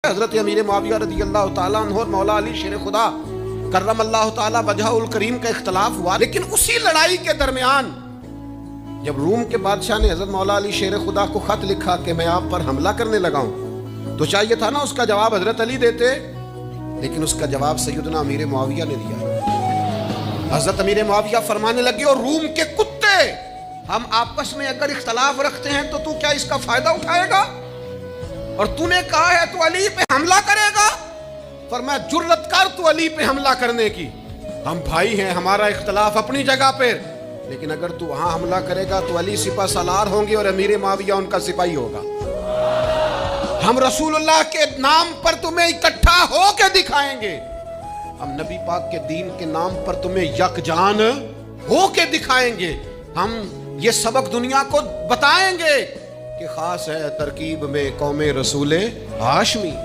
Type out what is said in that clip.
حضرت امیر معاویہ رضی اللہ تعالیٰ عنہ اور مولا علی شیر خدا کرم اللہ تعالیٰ وجہہ الکریم کا اختلاف ہوا، لیکن اسی لڑائی کے درمیان جب روم کے بادشاہ نے حضرت مولا علی شیر خدا کو خط لکھا کہ میں آپ پر حملہ کرنے لگا ہوں، تو چاہیے تھا نا اس کا جواب حضرت علی دیتے، لیکن اس کا جواب سیدنا امیر معاویہ نے دیا۔ حضرت امیر معاویہ فرمانے لگے، اور روم کے کتے ہم آپس میں اگر اختلاف رکھتے ہیں تو کیا اس کا فائدہ اٹھائے گا؟ اور تو نے کہا ہے تو علی پہ حملہ کرے گا؟ فرمایا جرت کر تو علی پہ حملہ کرنے کی، ہم بھائی ہیں، ہمارا اختلاف اپنی جگہ پہ، لیکن اگر تو وہاں حملہ کرے گا تو علی سپہ سالار ہوں گے اور امیر معاویہ ان کا سپاہی ہوگا۔ ہم رسول اللہ کے نام پر تمہیں اکٹھا ہو کے دکھائیں گے، ہم نبی پاک کے دین کے نام پر تمہیں یکجان ہو کے دکھائیں گے، ہم یہ سبق دنیا کو بتائیں گے کہ خاص ہے ترکیب میں قوم رسول ہاشمی۔